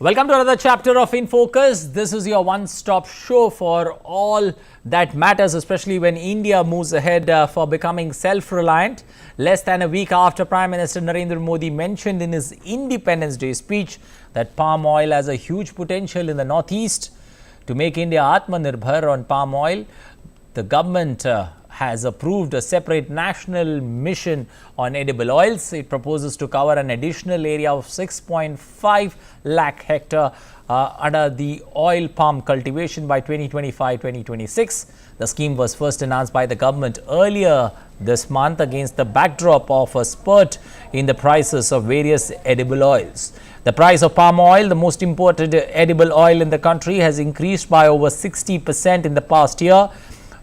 Welcome to another chapter of In Focus. This is your one-stop show for all that matters, especially when India moves ahead for becoming self-reliant. Less than a week after Prime Minister Narendra Modi mentioned in his Independence Day speech that palm oil has a huge potential in the northeast to make India Atmanirbhar on palm oil, the government has approved a separate national mission on edible oils. It proposes to cover an additional area of 6.5 lakh hectare under the oil palm cultivation by 2025-2026. The scheme was first announced by the government earlier this month against the backdrop of a spurt in the prices of various edible oils. The price of palm oil, the most imported edible oil in the country, has increased by over 60% in the past year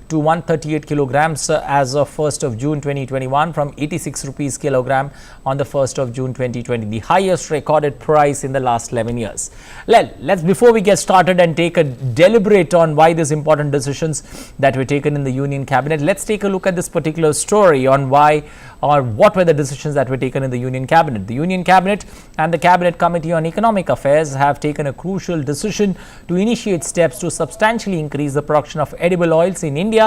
to 138 kilograms as of 1st of June 2021 from 86 rupees kilogram on the 1st of June 2020, the highest recorded price in the last 11 years. Let's before we get started and take a deliberate on why these important decisions that were taken in the Union Cabinet, let's take a look at this particular story on why or what were the decisions that were taken in the Union Cabinet. The Union Cabinet and the Cabinet Committee on Economic Affairs have taken a crucial decision to initiate steps to substantially increase the production of edible oils in India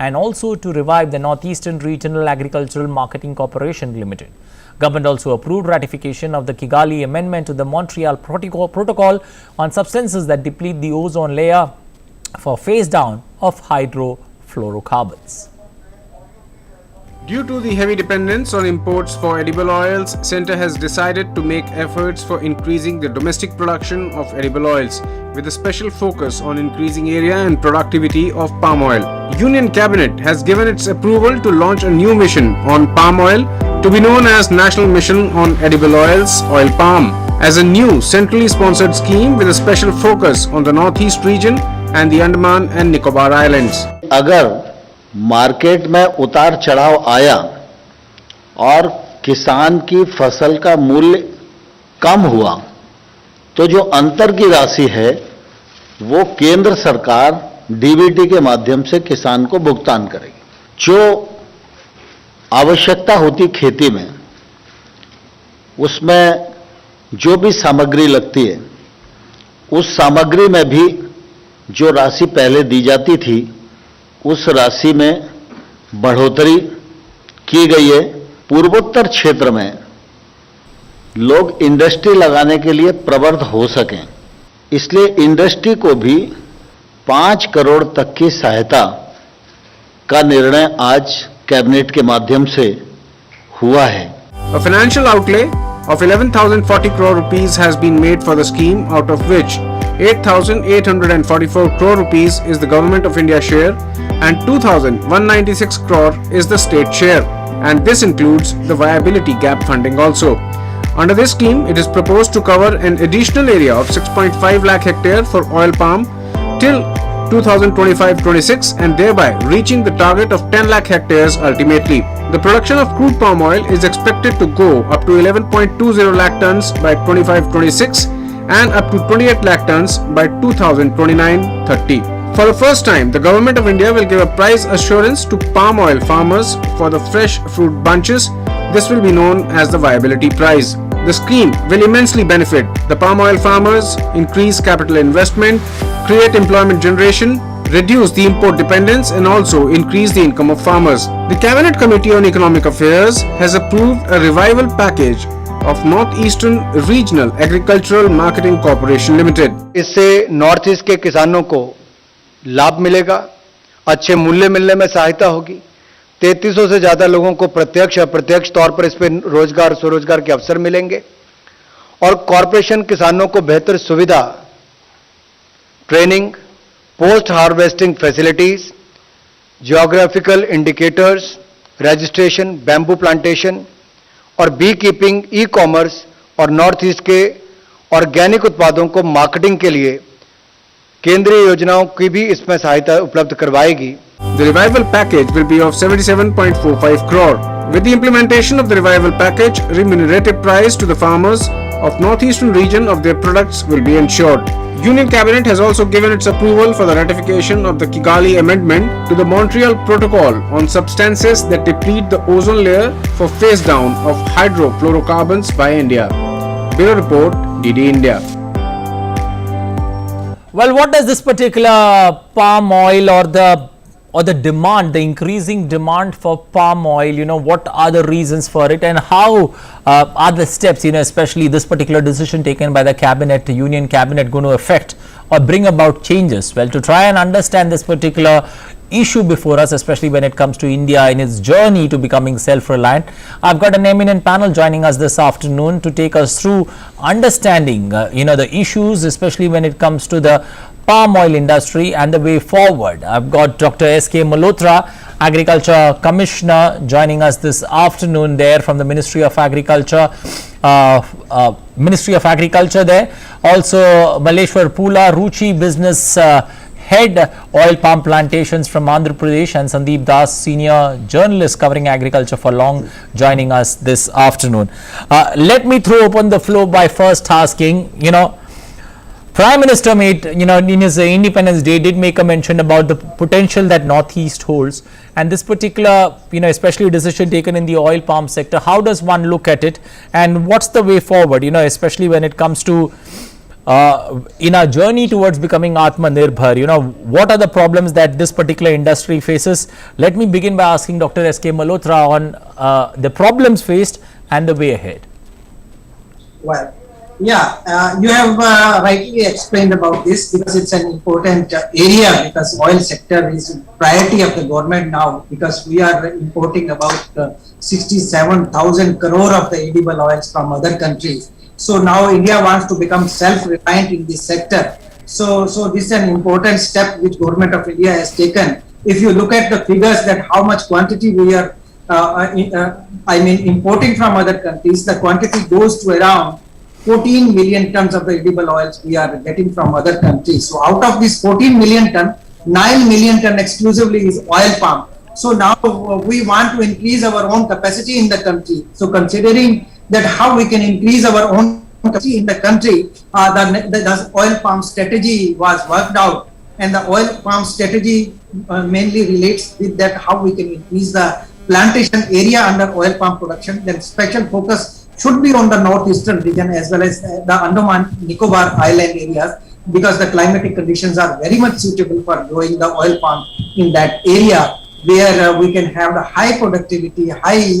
and also to revive the Northeastern Regional Agricultural Marketing Corporation Limited. Government also approved ratification of the Kigali Amendment to the Montreal Protocol on substances that deplete the ozone layer for phase down of hydrofluorocarbons. Due to the heavy dependence on imports for edible oils, Centre has decided to make efforts for increasing the domestic production of edible oils, with a special focus on increasing area and productivity of palm oil. Union Cabinet has given its approval to launch a new mission on palm oil to be known as National Mission on Edible Oils, Oil Palm, as a new centrally sponsored scheme with a special focus on the Northeast region and the Andaman and Nicobar Islands. अगर market में उतार चढ़ाव आया और किसान की फसल का मूल्य कम हुआ तो जो अंतर की राशि है वो केंद्र सरकार डीबीटी के माध्यम से किसान को भुगतान करेगी। जो आवश्यकता होती खेती में उसमें जो भी सामग्री लगती है उस सामग्री में भी जो राशि पहले दी जाती थी उस राशि में बढ़ोतरी की गई है। पूर्वोत्तर क्षेत्र में लोग इंडस्ट्री लगाने के लिए प्रवृत्त हो सकें, इसलिए इंडस्ट्री को भी 5 करोड़ तक की सहायता का निर्णय आज कैबिनेट के माध्यम से हुआ है। A financial outlay of 11,040 crore rupees has been made for the scheme, out of which 8,844 crore rupees is the Government of India share and 2,196 crore is the state share, and this includes the viability gap funding also. Under this scheme, it is proposed to cover an additional area of 6.5 lakh hectare for oil palm till 2025-26 and thereby reaching the target of 10 lakh hectares ultimately. The production of crude palm oil is expected to go up to 11.20 lakh tons by 25-26 and up to 28 lakh tons by 2029-30. For the first time, the Government of India will give a price assurance to palm oil farmers for the fresh fruit bunches. This will be known as the viability price. The scheme will immensely benefit the palm oil farmers, increase capital investment, create employment generation, reduce the import dependence and also increase the income of farmers. The Cabinet Committee on Economic Affairs has approved a revival package of Northeastern Regional Agricultural Marketing Corporation Limited. इससे north east के किसानों को लाभ मिलेगा, अच्छे मूल्य मिलने में सहायता होगी। 3300 से ज़्यादा लोगों को प्रत्यक्ष अप्रत्यक्ष तौर पर इस पर रोजगार स्वरोजगार के अवसर मिलेंगे और कॉरपोरेशन किसानों को बेहतर सुविधा, training, post harvesting facilities, geographical indicators, registration, bamboo plantation और बी कीपिंग, ई कॉमर्स और नॉर्थ ईस्ट के ऑर्गेनिक उत्पादों को मार्केटिंग के लिए केंद्रीय योजनाओं की भी इसमें सहायता उपलब्ध करवाएगी। The revival package will be of 77.45 crore. With the implementation of the revival package, remunerative price to the farmers of northeastern region of their products will be ensured. Union Cabinet has also given its approval for the ratification of the Kigali Amendment to the Montreal Protocol on substances that deplete the ozone layer for phase down of hydrofluorocarbons by India. Bureau Report, DD India. Well, what does this particular palm oil or the demand, the increasing demand for palm oil, what are the reasons for it, and how are the steps, especially this particular decision taken by the cabinet, the union cabinet, going to affect or bring about changes? Well, to try and understand this particular issue before us, especially when it comes to India in its journey to becoming self-reliant, I've got an eminent panel joining us this afternoon to take us through understanding, the issues, especially when it comes to the palm oil industry and the way forward. I've got Dr. S.K. Malhotra, Agriculture Commissioner, joining us this afternoon there from the Ministry of Agriculture. There. Also, Maleshwar Pula, Ruchi Business Head, Oil Palm Plantations from Andhra Pradesh, and Sandeep Das, Senior Journalist covering agriculture for long, joining us this afternoon. Let me throw open the floor by first asking, Prime Minister made, in his Independence Day, did make a mention about the potential that Northeast holds, and this particular, especially decision taken in the oil palm sector. How does one look at it, and what's the way forward, especially when it comes to in our journey towards becoming Atmanirbhar, what are the problems that this particular industry faces? Let me begin by asking Dr. S.K. Malhotra on the problems faced and the way ahead. Well, yeah, you have rightly explained about this, because it's an important area, because oil sector is a priority of the government now, because we are importing about 67,000 crore of the edible oils from other countries. So now India wants to become self-reliant in this sector. So this is an important step which Government of India has taken. If you look at the figures that how much quantity we are importing from other countries, the quantity goes to around 14 million tons of the edible oils we are getting from other countries. So out of this 14 million ton, 9 million ton exclusively is oil palm. So now we want to increase our own capacity in the country. So considering that how we can increase our own capacity in the country, the oil palm strategy was worked out, and the oil palm strategy mainly relates with that how we can increase the plantation area under oil palm production. Then special focus should be on the northeastern region as well as the Andaman Nicobar Island areas, because the climatic conditions are very much suitable for growing the oil palm in that area, where we can have the high productivity, high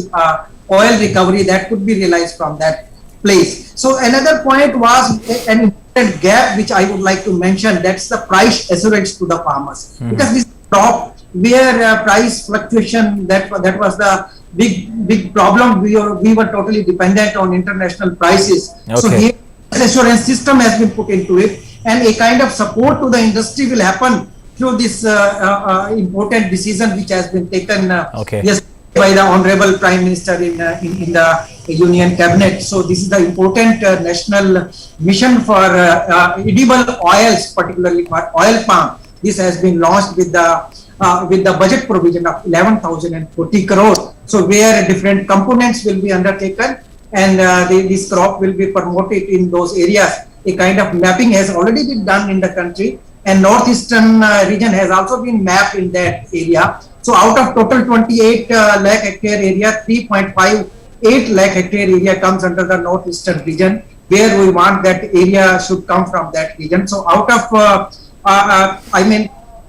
oil recovery that could be realized from that place. So another point was an important gap which I would like to mention, that's the price assurance to the farmers. Because this crop where price fluctuation, that was the big problem. We were totally dependent on international prices. Okay. So here assurance system has been put into it, and a kind of support to the industry will happen through this important decision which has been taken yesterday by the Honorable Prime Minister in the Union Cabinet. So this is the important national mission for edible oils, particularly for oil palm. This has been launched with the budget provision of 11,040 crore. So where different components will be undertaken, and this crop will be promoted in those areas. A kind of mapping has already been done in the country, and northeastern region has also been mapped in that area. So out of total 28 lakh hectare area, 3.58 lakh hectare area comes under the northeastern region, where we want that area should come from that region. So out of,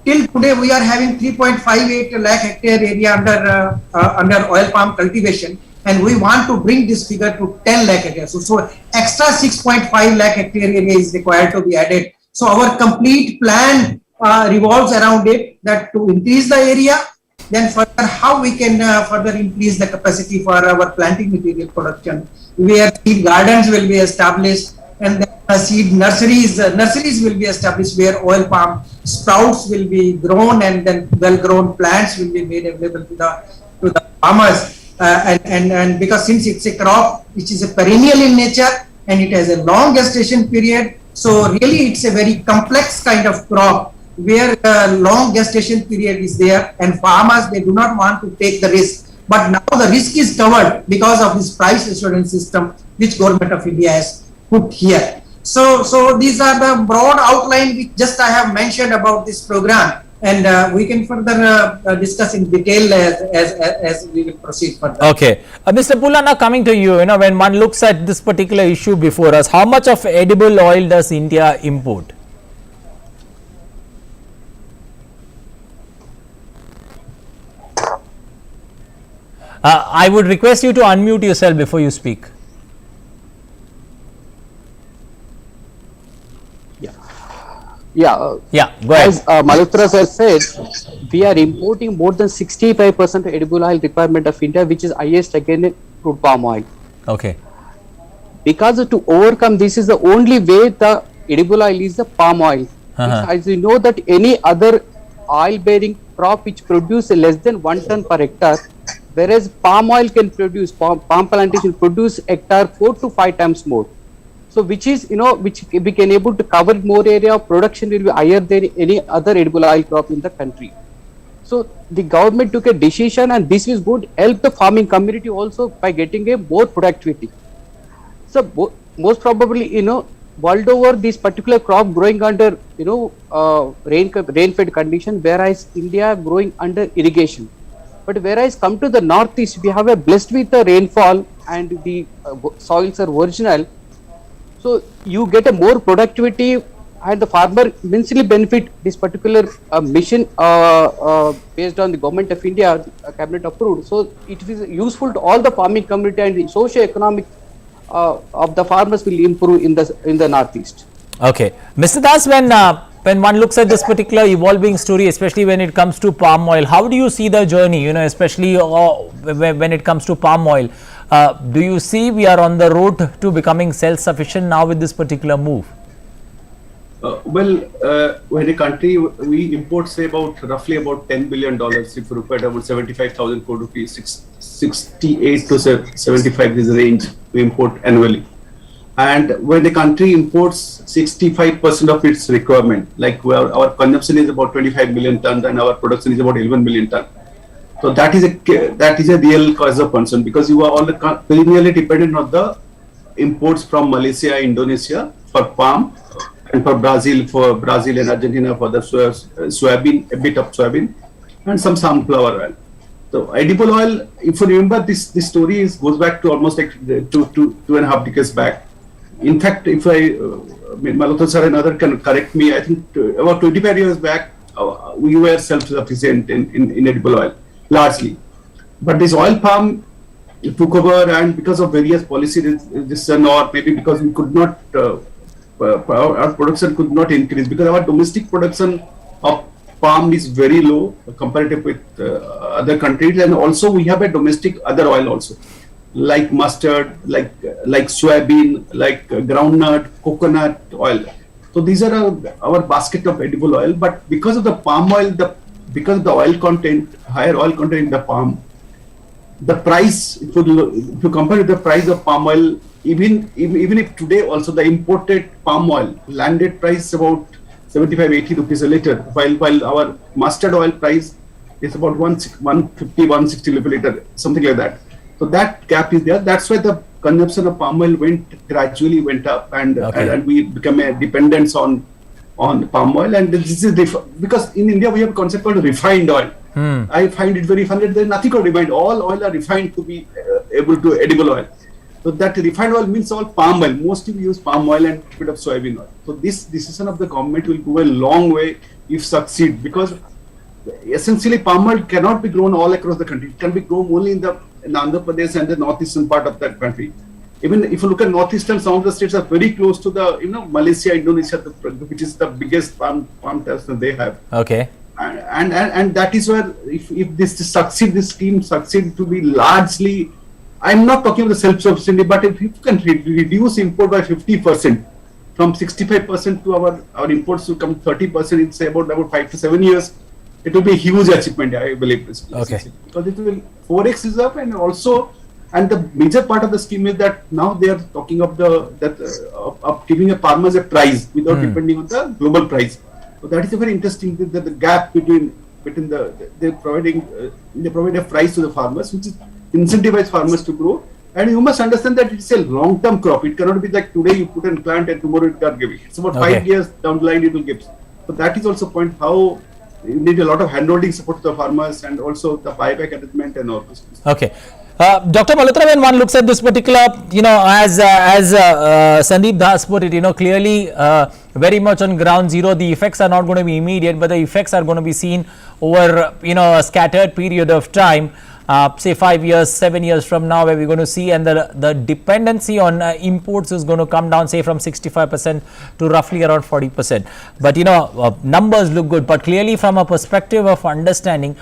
till today we are having 3.58 lakh hectare area under oil palm cultivation, and we want to bring this figure to 10 lakh hectares. So extra 6.5 lakh hectare area is required to be added. So our complete plan revolves around it, that to increase the area, then further how we can further increase the capacity for our planting material production, where seed gardens will be established, and then seed nurseries will be established, where oil palm sprouts will be grown, and then well-grown plants will be made available to the farmers. And because since it's a crop which is a perennial in nature and it has a long gestation period, so really it's a very complex kind of crop, where long gestation period is there, and farmers, they do not want to take the risk. But now the risk is covered because of this price assurance system which Government of India has put here. So these are the broad outline which just I have mentioned about this program, and we can further discuss in detail as we will proceed further. Okay. Mr. Pula, now coming to you, when one looks at this particular issue before us, how much of edible oil does India import? I would request you to unmute yourself before you speak. Yeah, Yeah, go ahead. as Malhotra sir said, we are importing more than 65% edible oil requirement of India, which is highest again to palm oil. Okay. Because to overcome this is the only way the edible oil is the palm oil. As you know that any other oil bearing crop which produce less than 1 ton per hectare, whereas palm oil can produce, palm plantation produce hectare 4 to 5 times more. So which is, which we can able to cover more area of production will be higher than any other edible oil crop in the country. So the government took a decision, and this is good, help the farming community also by getting a more productivity. So most probably, world over this particular crop growing under, rain-fed condition, whereas India growing under irrigation. But whereas come to the northeast, we have a blessed with the rainfall and the soils are virginal. So you get a more productivity, and the farmer immensely benefit this particular mission based on the government of India, cabinet approved. So it is useful to all the farming community, and the socio-economic of the farmers will improve in the northeast. Okay, Mr. Das, when one looks at this particular evolving story, especially when it comes to palm oil, how do you see the journey? Especially when it comes to palm oil, do you see we are on the road to becoming self-sufficient now with this particular move? When a country, we import say roughly about $10 billion, if you look at about 75,000 crore rupees, 68 to 75 is the range we import annually. And when the country imports 65% of its requirement, like our consumption is about 25 million tons and our production is about 11 million tons. So that is a real cause of concern, because you are all perennially dependent on the imports from Malaysia, Indonesia for palm, and for Brazil and Argentina for the soybean, a bit of soybean, and some sunflower oil. So edible oil, if you remember, this story goes back to almost like two and a half decades back. In fact, if Malhotra sir and others can correct me, I think about 25 years back, we were self-sufficient in edible oil, largely. But this oil palm took over, and because of various policy decisions, or maybe because we could not, our production could not increase, because our domestic production of palm is very low comparative with other countries, and also we have a domestic other oil also, like mustard, like soybean, like groundnut, coconut oil. So these are our basket of edible oil. But because of the palm oil, because of the oil content, higher oil content in the palm, the price, if you compare the price of palm oil, even if today also the imported palm oil landed price about 75-80 rupees a liter, while our mustard oil price is about 150-160 rupees a liter, something like that. So that gap is there. That's why the consumption of palm oil gradually went up, and we become a dependence on palm oil. And this is because in India we have a concept called refined oil. I find it very funny. There is nothing called refined. All oil are refined to be able to edible oil. So that refined oil means all palm oil. Mostly we use palm oil and a bit of soybean oil. So this decision of the government will go a long way if succeed, because essentially palm oil cannot be grown all across the country. It can be grown only in Andhra Pradesh and the northeastern part of that country. Even if you look at northeastern, some of the states are very close to the Malaysia, Indonesia, which is the biggest palm terrace they have. Okay. And that is where if this scheme succeed to be largely, I'm not talking about the self-sufficiency, but if you can reduce import by 50%, from 65% to our imports to come 30% in say about 5 to 7 years, it will be a huge achievement, I believe. Okay. Because it will 4x is up, and also, and the major part of the scheme is that now they are talking of of giving a farmers a price without depending on the global price. So that is a very interesting thing, that the gap between they provide a price to the farmers, which is incentivize farmers to grow. And you must understand that it's a long-term crop. It cannot be like today you put in plant and tomorrow it can't give it. It's about 5 years down the line it will give. So that is also point how you need a lot of handholding support to the farmers, and also the buyback arrangement and all those things. Okay. Dr. Malhotra, when one looks at this particular, as Sandeep Das put it, clearly very much on ground zero, the effects are not going to be immediate, but the effects are going to be seen over, a scattered period of time. say 5 years, 7 years from now, where we're going to see, and the dependency on imports is going to come down, say from 65% to roughly around 40%. But numbers look good, but clearly from a perspective of understanding,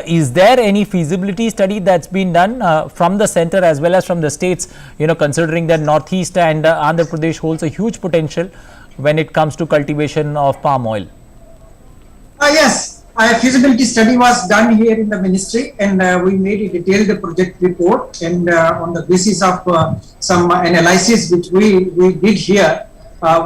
is there any feasibility study that's been done from the center as well as from the states, considering that Northeast and Andhra Pradesh holds a huge potential when it comes to cultivation of palm oil? Yes, a feasibility study was done here in the ministry, and we made a detailed project report, and on the basis of some analysis which we did here,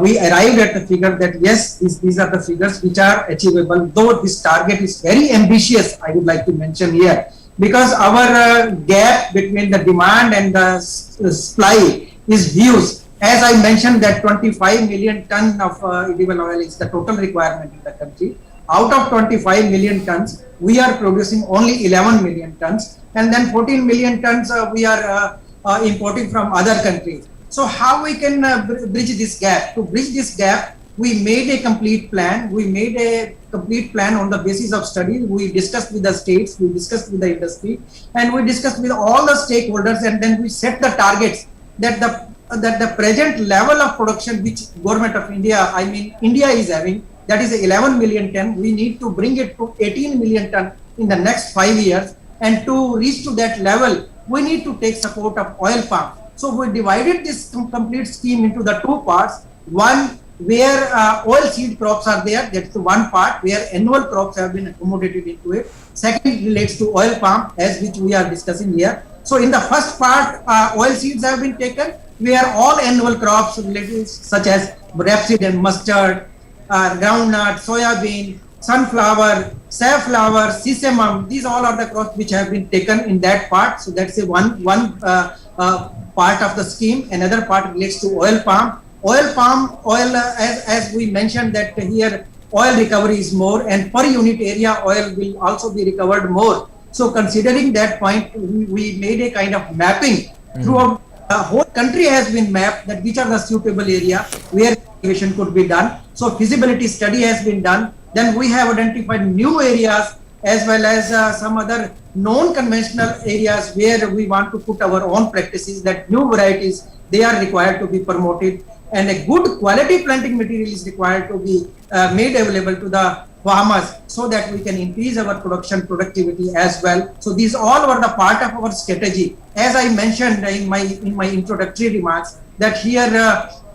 we arrived at the figure that yes, these are the figures which are achievable, though this target is very ambitious, I would like to mention here, because our gap between the demand and the supply is huge. As I mentioned, that 25 million ton of edible oil is the total requirement in the country. Out of 25 million tons, we are producing only 11 million tons, and then 14 million tons we are importing from other countries. So how we can bridge this gap? To bridge this gap, we made a complete plan. We made a complete plan on the basis of studies. We discussed with the states, we discussed with the industry, and we discussed with all the stakeholders, and then we set the targets that the present level of production which government of India, India is having, that is 11 million ton, we need to bring it to 18 million ton in the next 5 years, and to reach to that level, we need to take support of oil palm. So we divided this complete scheme into the two parts. One, where oil seed crops are there, that's the one part where annual crops have been accommodated into it. Second relates to oil palm, as which we are discussing here. So in the first part, oil seeds have been taken, where all annual crops related, such as rapeseed and mustard, groundnut, soybean, sunflower, safflower, sesame, these all are the crops which have been taken in that part. So that's a one part of the scheme. Another part relates to oil palm. Oil, as we mentioned that here oil recovery is more, and per unit area oil will also be recovered more. So considering that point, we made a kind of mapping throughout the whole country has been mapped, that which are the suitable area where cultivation could be done. So feasibility study has been done. Then we have identified new areas as well as some other non-conventional areas where we want to put our own practices, that new varieties, they are required to be promoted, and a good quality planting material is required to be made available to the farmers, so that we can increase our productivity as well. So these all were the part of our strategy. As I mentioned in my introductory remarks, that here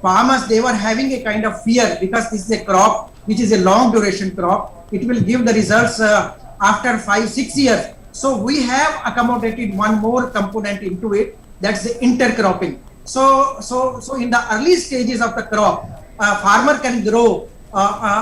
farmers, they were having a kind of fear, because this is a crop which is a long duration crop. It will give the results after 5-6 years. So we have accommodated one more component into it, that's the intercropping. So in the early stages of the crop, farmer can grow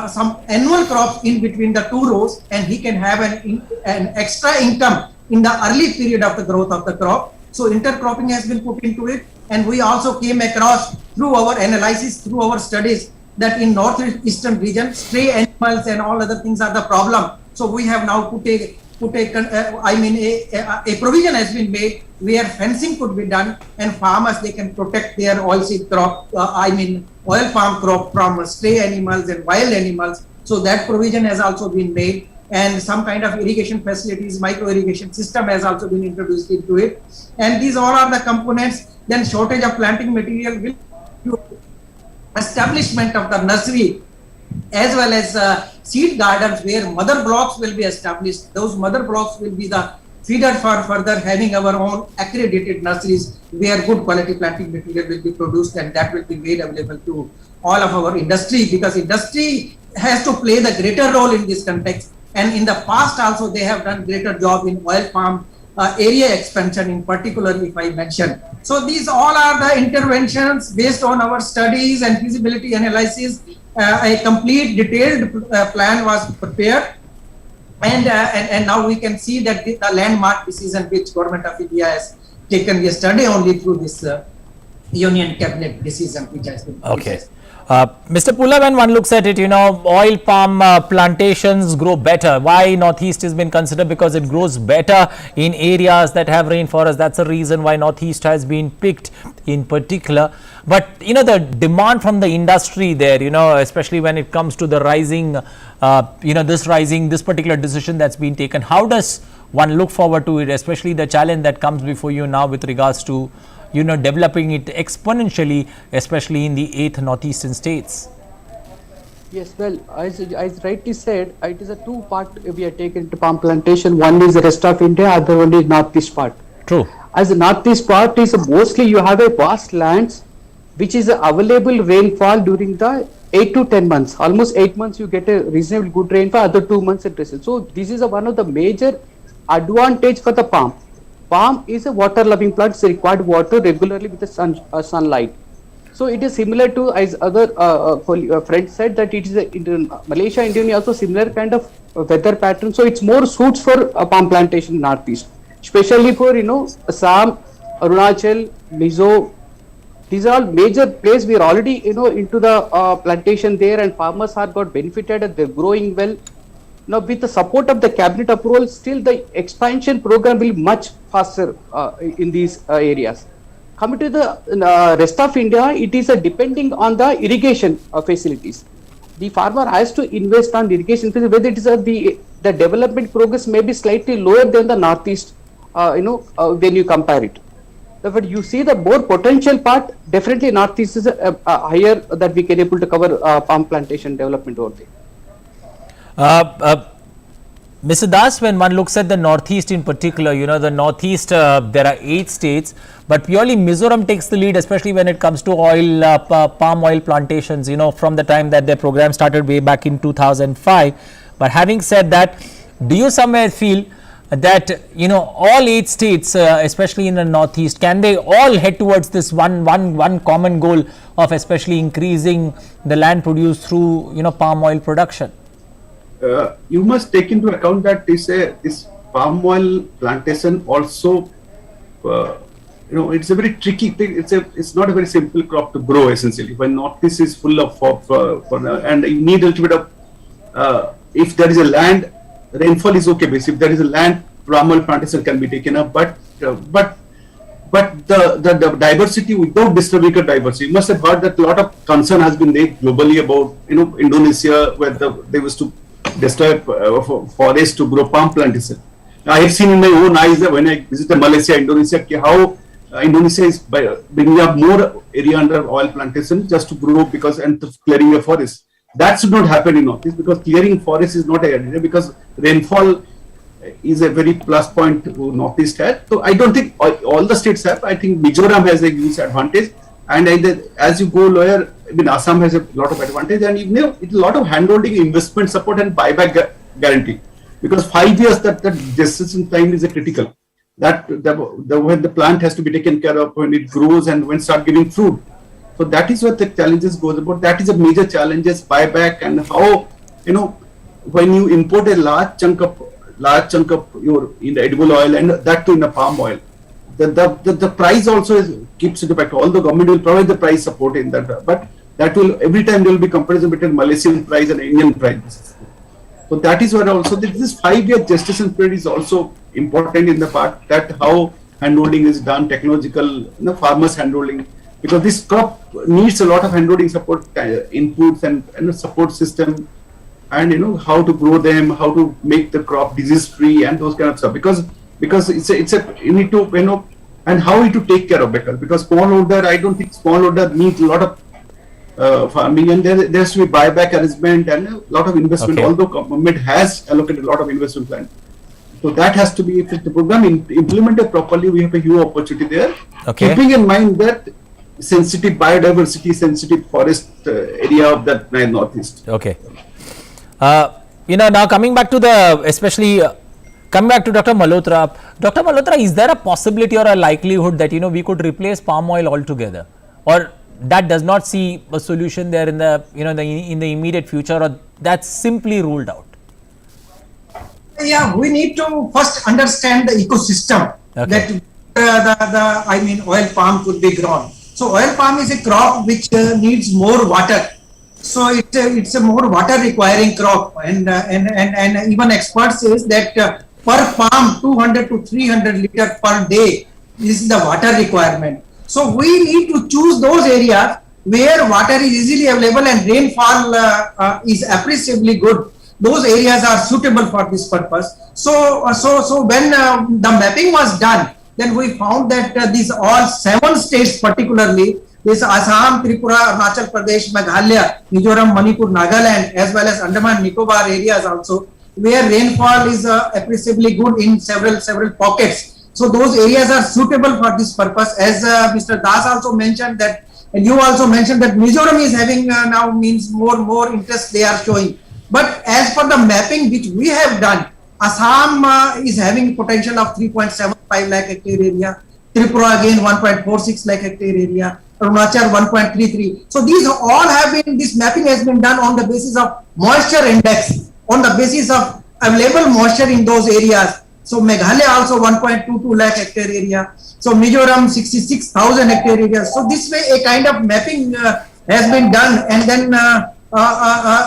some annual crops in between the two rows, and he can have an extra income in the early period of the growth of the crop. So intercropping has been put into it, and we also came across through our analysis, through our studies, that in northeastern region, stray animals and all other things are the problem. So we have now put a provision has been made where fencing could be done, and farmers, they can protect their oilseed crop, oil palm crop from stray animals and wild animals. So that provision has also been made, and some kind of irrigation facilities, micro irrigation system has also been introduced into it. And these all are the components. Then shortage of planting material will establishment of the nursery as well as seed gardens where mother blocks will be established. Those mother blocks will be the feeder for further having our own accredited nurseries where good quality planting material will be produced, and that will be made available to all of our industry, because industry has to play the greater role in this context. And in the past also they have done greater job in oil palm area expansion in particular, if I mention. So these all are the interventions based on our studies and feasibility analysis. A complete detailed plan was prepared, and now we can see that the landmark decision which Government of India has taken yesterday only through this Union Cabinet decision which has been Mr. Pula, when one looks at it, oil palm plantations grow better. Why Northeast has been considered? Because it grows better in areas that have rainforest. That's the reason why Northeast has been picked in particular. But, the demand from the industry there, especially when it comes to the rising, this particular decision that's been taken, how does one look forward to it, especially the challenge that comes before you now with regards to, developing it exponentially, especially in the 8 northeastern states? Yes, well, as rightly said, it is a two-part we are taking to palm plantation. One is the rest of India, other one is northeast part. True. As the northeast part is mostly you have a vast lands which is available rainfall during the 8 to 10 months. Almost 8 months you get a reasonably good rainfall, other 2 months it is. So this is one of the major advantage for the palm. Palm is a water-loving plant, it's required water regularly with the sunlight. So it is similar to, as other friends said, that it is in Malaysia, Indonesia also similar kind of weather pattern. So it's more suits for palm plantation in northeast, especially for Assam, Arunachal, Mizo. These are all major places. We are already into the plantation there, and farmers have got benefited and they're growing well. Now with the support of the cabinet approval, still the expansion program will be much faster in these areas. Coming to the rest of India, it is depending on the irrigation facilities. The farmer has to invest on irrigation facilities, whether it is the development progress may be slightly lower than the northeast, when you compare it. But you see the more potential part, definitely northeast is higher that we can able to cover palm plantation development over there. Mr. Das, when one looks at the northeast in particular, the northeast, there are 8 states, but purely Mizoram takes the lead, especially when it comes to palm oil plantations, from the time that their program started way back in 2005. But having said that, do you somewhere feel that, all 8 states, especially in the northeast, can they all head towards this one common goal of especially increasing the land produced through, palm oil production? You must take into account that this palm oil plantation also, it's a very tricky thing. It's not a very simple crop to grow essentially. When northeast is full of and you need a little bit of, if there is a land, rainfall is okay. If there is a land, palm oil plantation can be taken up. But the diversity without disturbing the diversity. You must have heard that a lot of concern has been made globally about Indonesia, where they used to destroy forest to grow palm plantation. I have seen in my own eyes that when I visited Malaysia, Indonesia, how Indonesia is bringing up more area under oil plantation just to grow and clearing a forest. That should not happen in Northeast, because clearing forest is not an area, because rainfall is a very plus point to Northeast has. So I don't think all the states have. I think Mizoram has a huge advantage, and as you go lower, Assam has a lot of advantage, and it's a lot of handholding, investment support, and buyback guarantee. Because 5 years that gestation time is a critical. That when the plant has to be taken care of, when it grows and when it start giving fruit. So that is what the challenges goes about. That is a major challenges, buyback, and how when you import a large chunk of your in the edible oil, and that too in the palm oil, the price also keeps it back. Although government will provide the price support in that, but that will every time there will be comparison between Malaysian price and Indian price. So that is where also this 5-year gestation period is also important in the part that how handholding is done, technological, farmers handholding, because this crop needs a lot of handholding support, inputs and support system, and how to grow them, how to make the crop disease free and those kind of stuff. Because you need to and how you to take care of better, because smallholder, I don't think smallholder needs a lot of farming, and there has to be buyback arrangement and a lot of investment. Okay. Although government has allocated a lot of investment plan, so that has to be, if the program implemented properly, we have a huge opportunity there. Okay. Keeping in mind that sensitive biodiversity, sensitive forest area of that northeast. Okay. Now coming back to coming back to Dr. Malhotra. Dr. Malhotra, is there a possibility or a likelihood that we could replace palm oil altogether, or that does not see a solution there in the in the immediate future, or that's simply ruled out? Yeah, we need to first understand the ecosystem that oil palm could be grown. So oil palm is a crop which needs more water. So it's a more water requiring crop, and even experts says that per palm 200 to 300 liter per day is the water requirement. So we need to choose those areas where water is easily available and rainfall is appreciably good. those areas are suitable for this purpose. So when the mapping was done, then we found that these all 7 states particularly, this Assam, Tripura, Arunachal Pradesh, Meghalaya, Mizoram, Manipur, Nagaland, as well as Andaman Nicobar areas also, where rainfall is appreciably good in several pockets. So those areas are suitable for this purpose. As Mr. Das also mentioned that, and you also mentioned that Mizoram is having now means more interest they are showing. But as for the mapping which we have done, Assam is having potential of 3.75 lakh hectare area. Tripura again 1.46 lakh hectare area. Arunachal 1.33. So these all have been, this mapping has been done on the basis of moisture index, on the basis of available moisture in those areas. So Meghalaya also 1.22 lakh hectare area. So Mizoram 66,000 hectare area. So this way a kind of mapping has been done, and then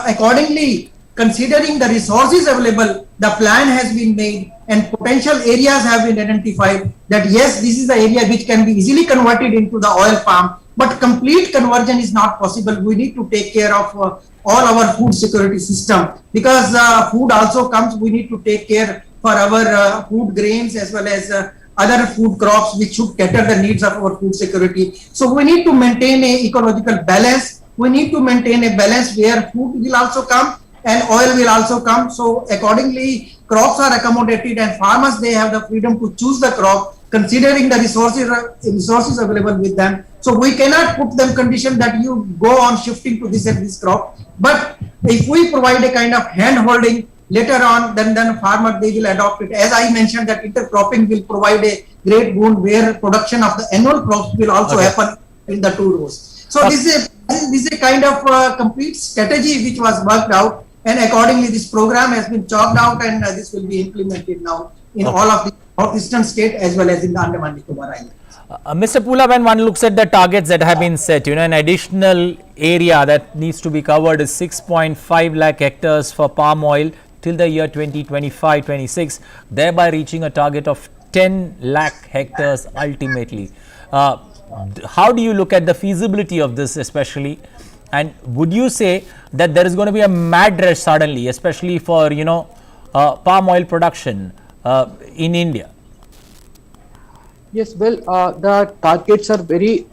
accordingly considering the resources available, the plan has been made and potential areas have been identified that yes, this is the area which can be easily converted into the oil palm, but complete conversion is not possible. We need to take care of all our food security system, because food also comes, we need to take care for our food grains as well as other food crops which should cater the needs of our food security. So we need to maintain a ecological balance. We need to maintain a balance where food will also come and oil will also come. So accordingly, crops are accommodated and farmers, they have the freedom to choose the crop considering the resources available with them. So we cannot put them condition that you go on shifting to this and this crop. But if we provide a kind of hand holding later on, then farmer they will adopt it. As I mentioned that intercropping will provide a great boon where production of the annual crops will also happen in the 2 rows. So this is a kind of complete strategy which was worked out, and accordingly this program has been chalked out, and this will be implemented now in all of the northeastern state as well as in the Andaman Nicobar Islands. Mr. Pula, when one looks at the targets that have been set, an additional area that needs to be covered is 6.5 lakh hectares for palm oil till the year 2025-26, thereby reaching a target of 10 lakh hectares ultimately. How do you look at the feasibility of this especially? And would you say that there is going to be a mad rush suddenly, especially for, palm oil production in India? Yes, well, the targets are very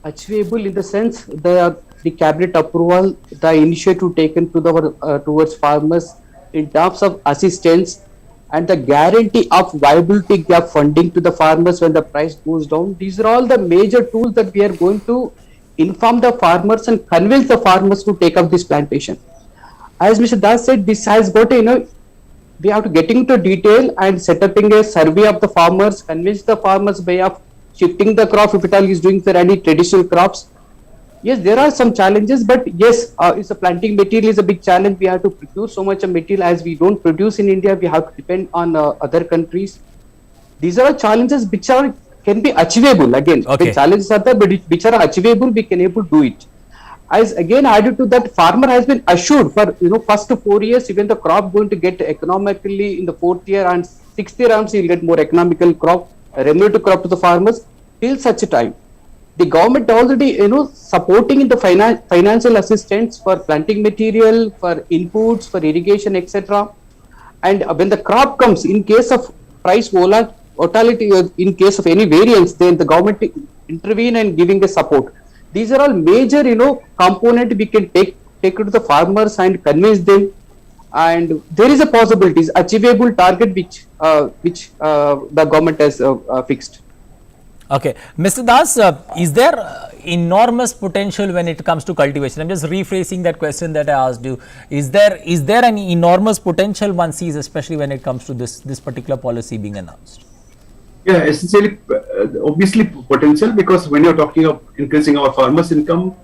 achievable in the sense the cabinet approval, the initiative taken to towards farmers in terms of assistance and the guarantee of viability gap funding to the farmers when the price goes down. These are all the major tools that we are going to inform the farmers and convince the farmers to take up this plantation. As Mr. Das said, this has got we have to get into detail and set up a survey of the farmers, convince the farmers by of shifting the crop if it all is doing for any traditional crops. Yes, there are some challenges, but yes, it's a planting material is a big challenge. We have to procure so much of material as we don't produce in India. We have to depend on other countries. These are challenges which can be achievable. Again, the challenges are there, but which are achievable, we can able to do it. As again added to that, farmer has been assured for first 4 years, even the crop going to get economically in the 4th year and 6th year also you'll get more economical crop, remunerative crop to the farmers till such a time. The government already supporting in the financial assistance for planting material, for inputs, for irrigation, etc. And when the crop comes, in case of price volatility, in case of any variance, then the government intervene and giving the support. These are all major component we can take it to the farmers and convince them, and there is a possibility, achievable target which the government has fixed. Okay, Mr. Das, is there enormous potential when it comes to cultivation? I'm just rephrasing that question that I asked you. Is there an enormous potential one sees, especially when it comes to this particular policy being announced? Yeah, essentially, obviously potential, because when you're talking of increasing our farmers' income,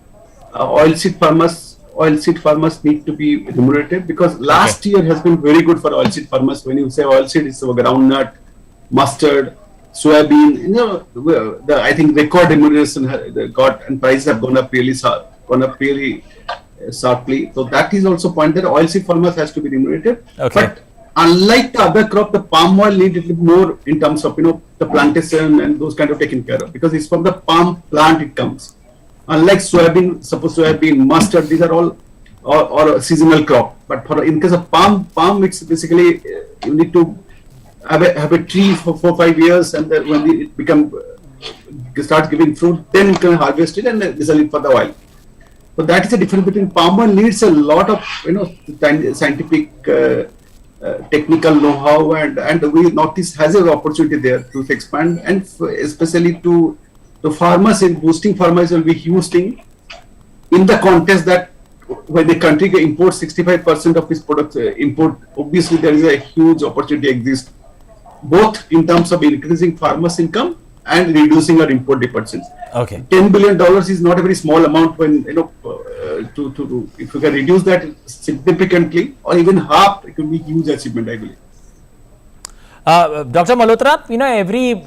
oilseed farmers need to be remunerated, because last year has been very good for oilseed farmers. When you say oilseed, it's groundnut, mustard, soybean. I think record remuneration got, and prices have gone up really sharply. So that is also point that oilseed farmers has to be remunerated. But unlike the other crop, the palm oil needed more in terms of the plantation and those kind of taken care of, because it's from the palm plant it comes. Unlike soybean, suppose soybean, mustard, these are all or a seasonal crop. But for in case of palm, it's basically you need to have a tree for 4-5 years, and then when it starts giving fruit, then you can harvest it and sell it for the oil. So that is the difference between palm oil needs a lot of scientific technical know-how, and we Northeast has an opportunity there to expand, and especially to the farmers, in boosting farmers will be huge thing in the context that when the country imports 65% of its products import, obviously there is a huge opportunity exists, both in terms of increasing farmers' income and reducing our import dependence. Okay. $10 billion is not a very small amount when, if you can reduce that significantly or even half, it will be huge achievement, I believe. Dr. Malhotra,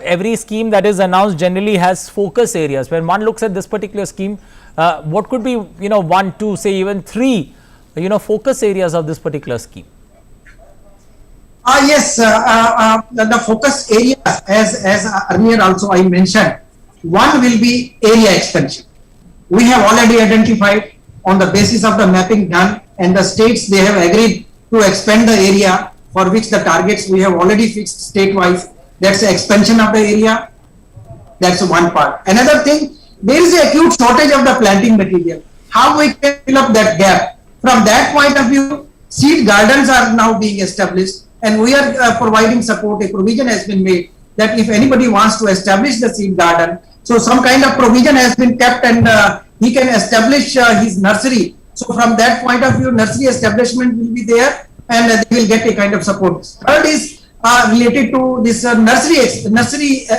every scheme that is announced generally has focus areas. When one looks at this particular scheme, what could be, 1, 2, say even 3, focus areas of this particular scheme? Yes, the focus areas, as earlier also I mentioned, one will be area expansion. We have already identified on the basis of the mapping done, and the states, they have agreed to expand the area for which the targets we have already fixed state-wise. That's the expansion of the area. That's one part. Another thing, there is a acute shortage of the planting material. How we can fill up that gap? From that point of view, seed gardens are now being established, and we are providing support. A provision has been made that if anybody wants to establish the seed garden, so some kind of provision has been kept, and he can establish his nursery. So from that point of view, nursery establishment will be there, and they will get a kind of support. Third is related to this nursery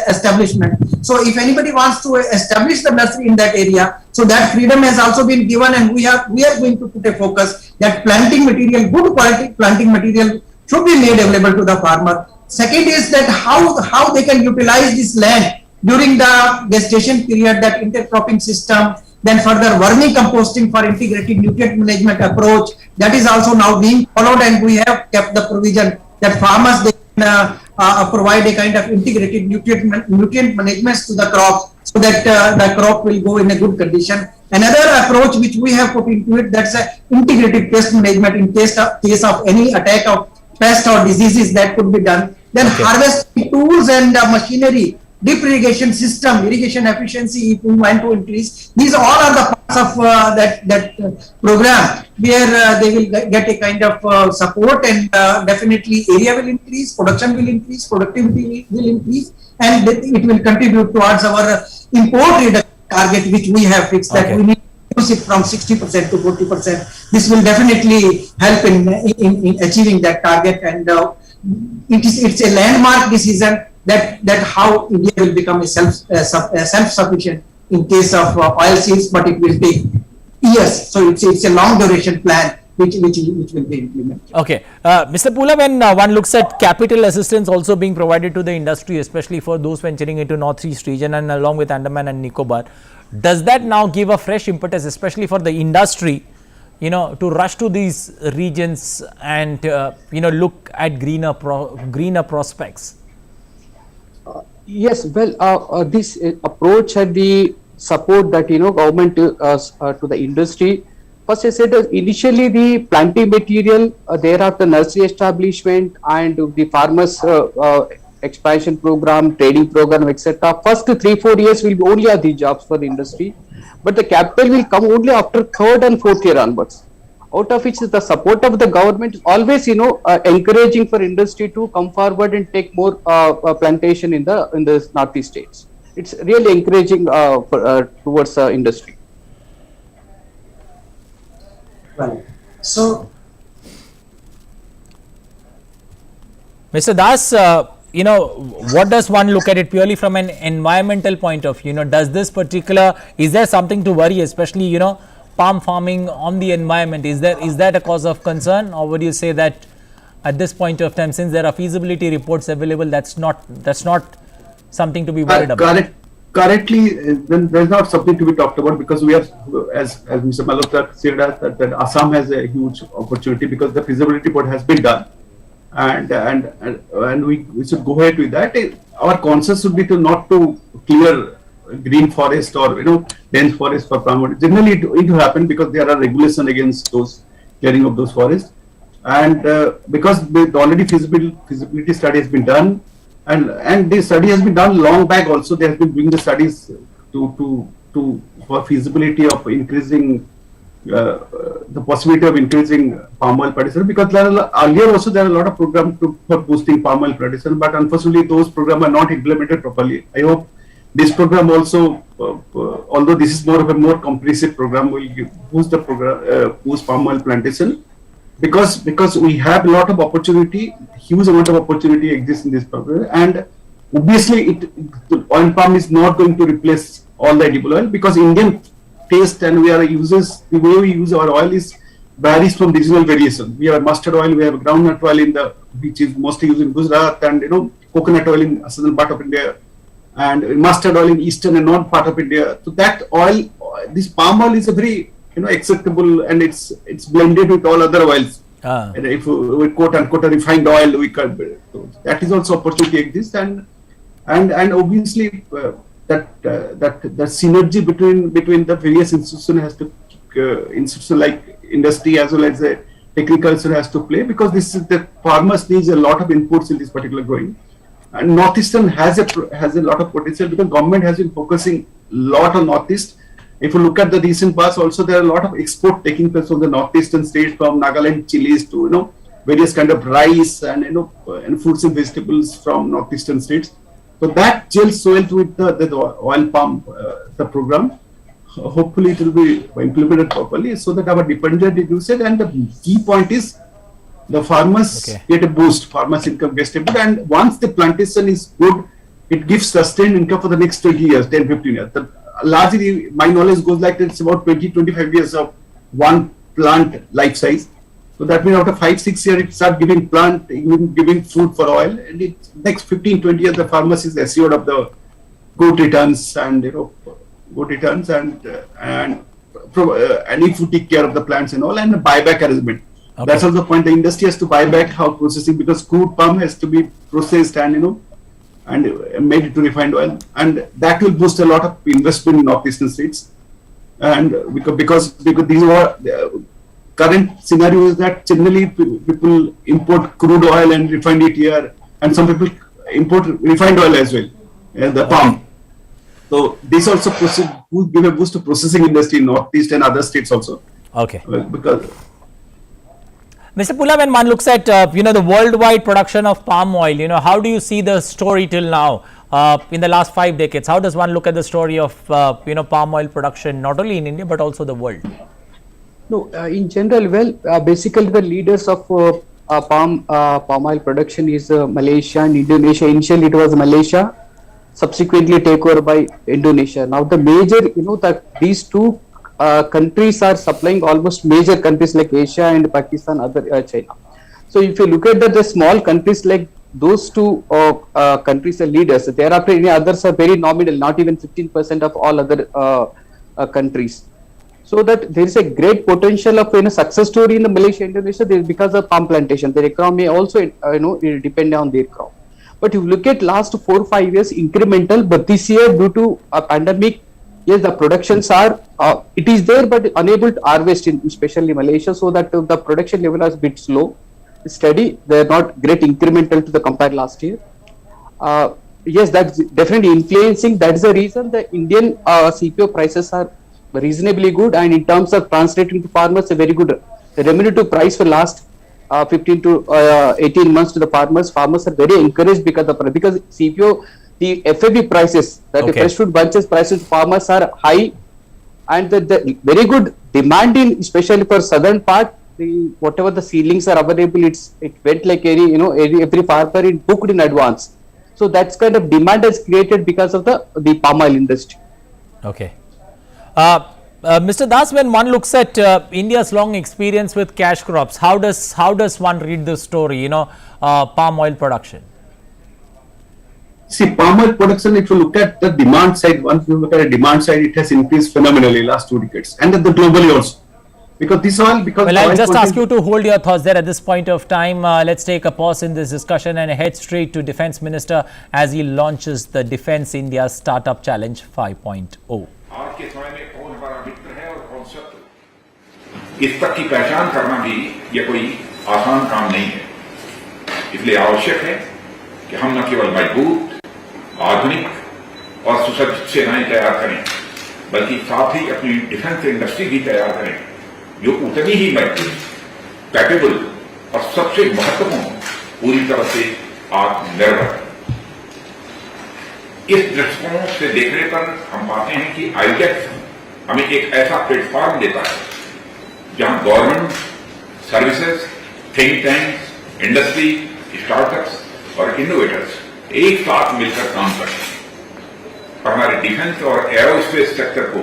establishment. So if anybody wants to establish the nursery in that area, so that freedom has also been given, and we are going to put a focus that planting material, good quality planting material, should be made available to the farmer. Second is that how they can utilize this land during the gestation period, that intercropping system, then further vermicomposting for integrated nutrient management approach, that is also now being followed, and we have kept the provision that farmers, they can provide a kind of integrated nutrient management to the crops, so that the crop will go in a good condition. Another approach which we have put into it, that's a integrated pest management in case of any attack of pest or diseases, that could be done. Then harvesting tools and machinery, drip irrigation system, irrigation efficiency, if we want to increase. These all are the parts of that program where they will get a kind of support, and definitely area will increase, production will increase, productivity will increase, and it will contribute towards our import reduction target, which we have fixed, that we need to reduce it from 60% to 40%. This will definitely help in achieving that target, and it's a landmark decision that how India will become a self-sufficient in case of oil seeds, but it will take years. So it's a long duration plan which will be implemented. Okay, Mr. Pula, when one looks at capital assistance also being provided to the industry, especially for those venturing into Northeast region and along with Andaman and Nicobar, does that now give a fresh impetus, especially for the industry, to rush to these regions and look at greener prospects? Yes, well, this approach and the support that government to the industry. First, I said initially the planting material, thereafter nursery establishment, and the farmers expansion program, training program, etc. First 3-4 years will be only the jobs for the industry, but the capital will come only after 3rd and 4th year onwards. Out of which the support of the government is always encouraging for industry to come forward and take more plantation in the Northeast states. It's really encouraging towards industry. Well, so Mr. Das, what does one look at it purely from an environmental point of view? Is there something to worry, especially palm farming on the environment? Is that a cause of concern, or would you say that at this point of time, since there are feasibility reports available, that's not something to be worried about? Currently, there's not something to be talked about, because we have, as Mr. Malhotra said, that Assam has a huge opportunity because the feasibility report has been done, and we should go ahead with that. Our consensus should be not to clear green forest or dense forest for palm oil. Generally, it will happen because there are regulations against those. clearing of those forests. And because already feasibility study has been done, and this study has been done long back also, they have been doing the studies for feasibility of increasing the possibility of increasing palm oil production, because earlier also there are a lot of programs for boosting palm oil production, but unfortunately those programs are not implemented properly. I hope this program also, although this is more of a more comprehensive program, will boost the program, boost palm oil plantation, because we have a lot of opportunity, huge amount of opportunity exists in this program, and obviously the oil palm is not going to replace all the edible oil, because Indian taste and the way we use our oil is varies from regional variation. We have mustard oil, we have groundnut oil which is mostly used in Gujarat, and coconut oil in southern part of India, and mustard oil in eastern and north part of India. So that oil, this palm oil is a very acceptable, and it's blended with all other oils. And if we quote unquote a refined oil, we can, so that is also opportunity exists, and obviously that synergy between the various institutions has to institution like industry as well as the agriculture has to play, because this is the farmers needs a lot of inputs in this particular growing, and Northeastern has a lot of potential, because government has been focusing a lot on Northeast. If you look at the recent past, also there are a lot of export taking place from the Northeastern states, from Nagaland chilies to various kind of rice and and fruits and vegetables from Northeastern states. So that gels so well with the oil palm the program. Hopefully it will be implemented properly so that our dependence reduces, and the key point is the farmers get a boost, farmers income gets stable, and once the plantation is good, it gives sustained income for the next 20 years, 10, 15 years. Largely, my knowledge goes like it's about 20, 25 years of one plant life size. So that means after 5, 6 years, it starts giving giving food for oil, and next 15, 20 years, the farmers is assured of the good returns and and if you take care of the plants and all, and the buyback arrangement. Okay. That's also the point. The industry has to buy back how processing, because crude palm has to be processed and and made into refined oil, and that will boost a lot of investment in Northeastern states. And because these are current scenario is that generally people import crude oil and refine it here, and some people import refined oil as well, the palm. So this also will give a boost to processing industry in Northeast and other states also. Okay. Because Mr. Pula, when one looks at the worldwide production of palm oil, how do you see the story till now in the last 5 decades? How does one look at the story of palm oil production not only in India but also the world? No, in general, basically the leaders of palm oil production is Malaysia and Indonesia. Initially it was Malaysia, subsequently take over by Indonesia. Now the major, that these two countries are supplying almost major countries like Asia and Pakistan, other China. So if you look at the small countries like those two countries are leaders, thereafter any others are very nominal, not even 15% of all other countries. So that there is a great potential of success story in the Malaysia, Indonesia because of palm plantation. Their economy also depend on their crop. But if you look at last 4 or 5 years incremental, but this year due to a pandemic, yes, the productions are it is there but unable to harvest in especially Malaysia, so that the production level is a bit slow, steady. They are not great incremental to the compared last year. Yes, that's definitely influencing. That is the reason the Indian CPO prices are reasonably good, and in terms of translating to farmers, a very good remunerative price for last 15 to 18 months to the farmers. Farmers are very encouraged because CPO, the FAB prices, that the fresh fruit bunches prices farmers are high, and the very good demand in especially for southern part. Whatever the seedlings are available, it went like every farmer is booked in advance. So that's kind of demand is created because of the palm oil industry. Okay. Mr. Das, when one looks at India's long experience with cash crops, how does one read this story, palm oil production? See, palm oil production, if you look at the demand side, once you look at the demand side, it has increased phenomenally last 2 decades, and the globally also. Because this all, well, I'll just ask you to hold your thoughts there at this point of time. Let's take a pause in this discussion and head straight to Defence Minister as he launches the Defence India Startup Challenge 5.0. इस तक की पहचान करना भी यह कोई आसान काम नहीं है। इसलिए आवश्यक है कि हम न केवल मजबूत, आधुनिक और सुसज्जित सेनाएं तैयार करें, बल्कि साथ ही अपनी डिफेंस इंडस्ट्री भी तैयार करें जो उतनी ही मजबूत, कैपेबल और सबसे महत्वपूर्ण पूरी तरह से आत्मनिर्भर। इस दृष्टिकोण से देखने पर हम पाते हैं कि आईडेक्स हमें एक ऐसा प्लेटफॉर्म देता है जहां government, services, think tanks, industry, startups और इनोवेटर्स एक साथ मिलकर काम करते हैं और हमारे डिफेंस और एरोस्पेस सेक्टर को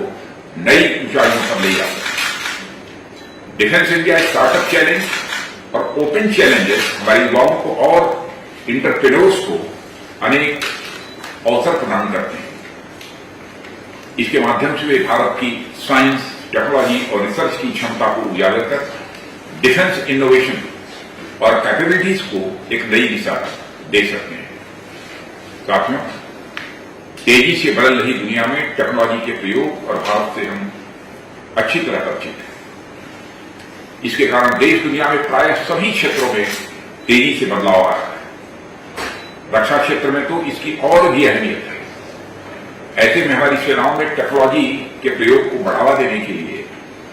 नई ऊंचाइयों पर ले जाते हैं। डिफेंस इंडिया स्टार्टअप चैलेंज और ओपन चैलेंजेस हमारे युवाओं को और इंटरप्रेन्योर्स को अनेक अवसर प्रदान करते हैं। इसके माध्यम से वे भारत की साइंस, टेक्नोलॉजी और रिसर्च की क्षमता को उजागर कर डिफेंस इनोवेशन और कैपेबिलिटीज को एक नई दिशा दे सकते हैं। साथियों, तेजी से बदल रही दुनिया में टेक्नोलॉजी के प्रयोग और भारत से हम अच्छी तरह परिचित हैं। इसके कारण देश दुनिया में प्राय सभी क्षेत्रों में तेजी से बदलाव आ रहा है। रक्षा क्षेत्र में तो इसकी और भी अहमियत है। ऐसे में हमारी सेनाओं में टेक्नोलॉजी के प्रयोग को बढ़ावा देने के लिए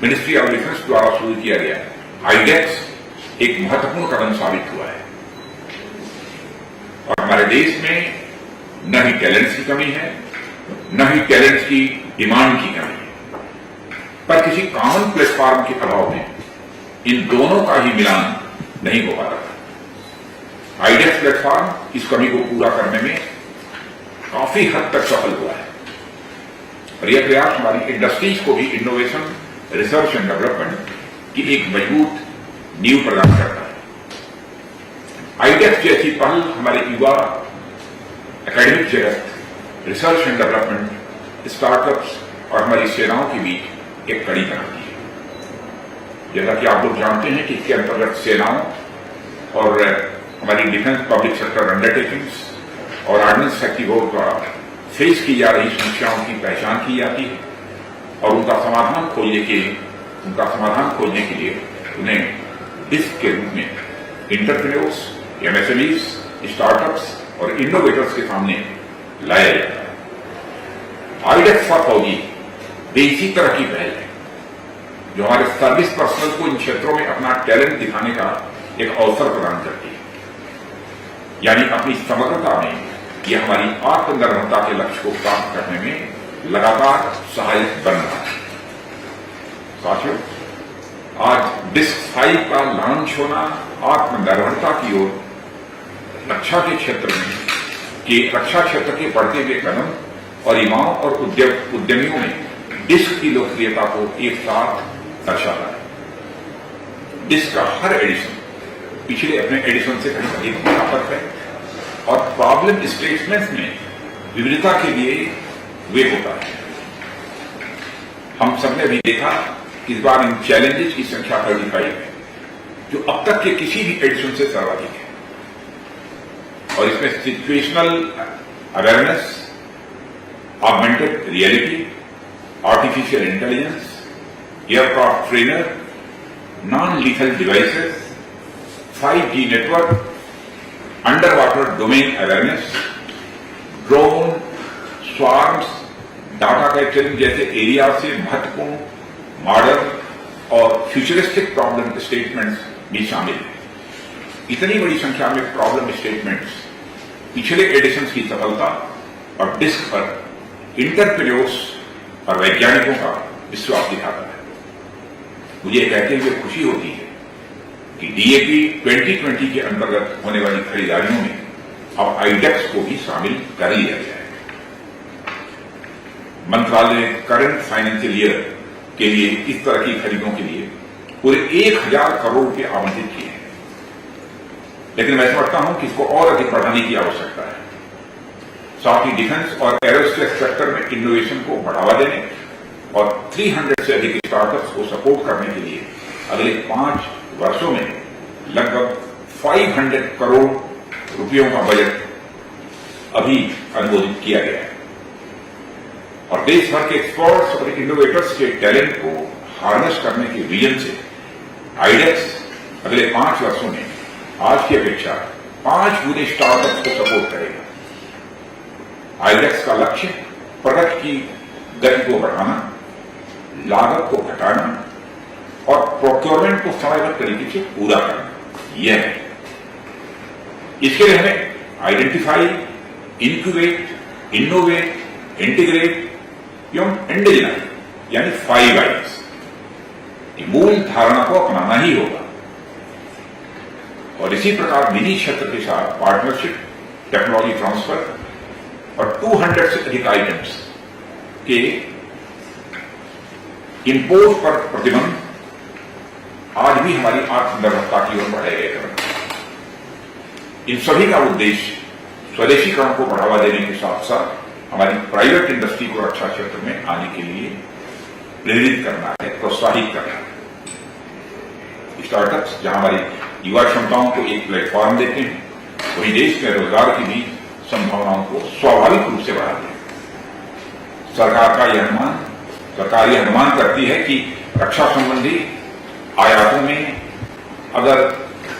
मिनिस्ट्री ऑफ डिफेंस द्वारा शुरू किया गया आईडेक्स एक महत्वपूर्ण कदम साबित हुआ है। और हमारे देश में न ही टैलेंट्स की कमी है, न ही टैलेंट्स की डिमांड की कमी है, पर किसी कॉमन प्लेटफॉर्म के अभाव में इन दोनों का ही मिलान नहीं हो पा रहा। आईडेक्स प्लेटफॉर्म इस कमी को पूरा करने में काफी हद तक सफल हुआ है और यह प्रयास हमारी इंडस्ट्रीज को भी इनोवेशन, रिसर्च एंड डेवलपमेंट की एक मजबूत नींव प्रदान करता है। आईडेक्स जैसी पहल हमारे युवा, एकेडमिक जगत, रिसर्च एंड डेवलपमेंट, स्टार्टअप्स और हमारी सेनाओं के बीच एक कड़ी बनाती है। जैसा कि आप लोग जानते हैं कि इसके अंतर्गत सेनाओं और हमारी डिफेंस पब्लिक सेक्टर अंडरटेकिंग्स और ऑर्डिनेंस फैक्ट्री बोर्ड द्वारा फेस की जा रही समस्याओं की पहचान की जाती है और उनका समाधान खोजने के लिए उन्हें डिस्क के रूप में इंटरप्रेन्योर्स, एमएसएमईज, स्टार्टअप्स और इनोवेटर्स के सामने लाया जाता है। आईडेक्स फॉर फौजी भी इसी तरह की पहल है जो हमारे सर्विस पर्सनल को इन क्षेत्रों में अपना टैलेंट दिखाने का एक अवसर प्रदान करती है। यानी अपनी समग्रता में यह हमारी आत्मनिर्भरता के लक्ष्य को प्राप्त करने में लगातार सहायक बन रहा है। साथियों, आज डिस्क 5 का लॉन्च होना आत्मनिर्भरता की ओर रक्षा के क्षेत्र के बढ़ते हुए कदम और युवाओं और उद्यमियों में डिस्क की लोकप्रियता को एक साथ दर्शाता है। डिस्क का हर एडिशन पिछले अपने एडिशन से कहीं अधिक व्यापक है और प्रॉब्लम स्टेटमेंट्स में विविधता के लिए वे होता है। हम सबने भी देखा इस बार इन चैलेंजेस की संख्या 35 है जो अब तक के किसी भी एडिशन से सर्वाधिक है और इसमें situational awareness, augmented reality, artificial intelligence, aircraft trainer, non lethal devices, 5G network, under water domain awareness, drone, swarms, data capturing जैसे एरिया से महत्वपूर्ण मॉडर्न और फ्यूचरिस्टिक प्रॉब्लम स्टेटमेंट्स भी शामिल हैं। इतनी बड़ी संख्या में प्रॉब्लम स्टेटमेंट्स पिछले एडिशंस की सफलता और डिस्क पर इंटरप्रेन्योर्स और वैज्ञानिकों का विश्वास दिखाता है। मुझे कहते हुए खुशी होती है कि डीएपी 2020 के अंतर्गत होने वाली खरीदारियों में अब आईडेक्स को भी शामिल कर लिया गया है। मंत्रालय ने करंट फाइनेंशियल ईयर के लिए इस तरह की खरीदों के लिए पूरे 1000 करोड़ रुपए आवंटित किए हैं, लेकिन मैं समझता हूं कि इसको और अधिक बढ़ाने की आवश्यकता है। साथ ही डिफेंस और एरोस्पेस सेक्टर में इनोवेशन को बढ़ावा देने और 300 से अधिक स्टार्टअप्स को सपोर्ट करने के लिए अगले 5 वर्षों में लगभग 500 करोड़ रुपयों का बजट अभी अनुमोदित किया गया है और देश भर के एक्सपर्ट्स और इनोवेटर्स के टैलेंट को हार्नेस करने के विजन से आईडेक्स अगले 5 वर्षों में आज की अपेक्षा 5 गुने स्टार्टअप्स को सपोर्ट करेगा। आईडेक्स का लक्ष्य प्रोडक्ट की गति को बढ़ाना, लागत को घटाना और प्रोक्योरमेंट को समयबद्ध तरीके से पूरा करना, यह है। इसके लिए हमें आइडेंटिफाई, इंक्यूबेट, इनोवेट, इंटीग्रेट एवं इंडिजिनाइज यानी 5 I's की मूल धारणा को अपनाना ही होगा। और इसी प्रकार निजी क्षेत्र के साथ पार्टनरशिप, टेक्नोलॉजी ट्रांसफर और 200 से अधिक आइटम्स के इंपोर्ट पर प्रतिबंध आज भी हमारी आत्मनिर्भरता की ओर बढ़ाए गए कदम। इन सभी का उद्देश्य स्वदेशीकरण को बढ़ावा देने के साथ साथ हमारी प्राइवेट इंडस्ट्री को रक्षा क्षेत्र में आने के लिए प्रेरित करना है, प्रोत्साहित करना है। स्टार्टअप्स जहां हमारी युवा क्षमताओं को एक प्लेटफॉर्म देते हैं, वहीं देश में रोजगार की भी संभावनाओं को स्वाभाविक रूप से बढ़ाते हैं। सरकार यह अनुमान करती है कि रक्षा संबंधी आयातों में अगर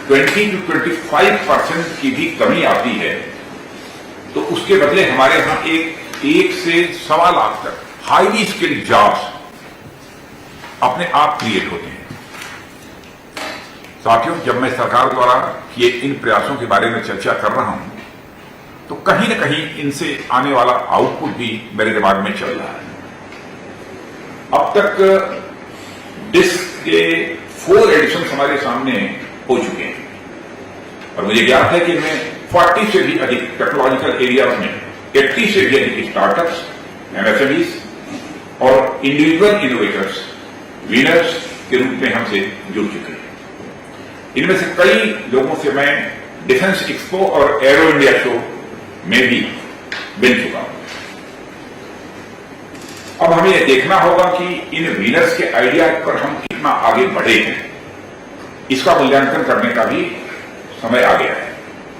20 to 25% की भी कमी आती है तो उसके बदले हमारे यहां एक से 1.25 लाख तक हाईली स्किल्ड जॉब्स अपने आप क्रिएट होते हैं। साथियों, जब मैं सरकार द्वारा किए इन प्रयासों के बारे में चर्चा कर रहा हूं तो कहीं न कहीं इनसे आने वाला आउटपुट भी मेरे दिमाग में चल रहा है। अब तक डिस्क के 4 एडिशन हमारे सामने हो चुके हैं और मुझे ज्ञात है कि इनमें 40 से भी अधिक टेक्नोलॉजिकल एरियाज में 80 से भी अधिक स्टार्टअप्स, एमएसएमईज और इंडिविजुअल इनोवेटर्स विनर्स के रूप में हमसे जुड़ चुके हैं। इनमें से कई लोगों से मैं डिफेंस एक्सपो और एरो इंडिया शो में भी मिल चुका हूं। अब हमें यह देखना होगा कि इन विनर्स के आइडिया पर हम कितना आगे बढ़े हैं, इसका मूल्यांकन करने का भी समय आ गया है।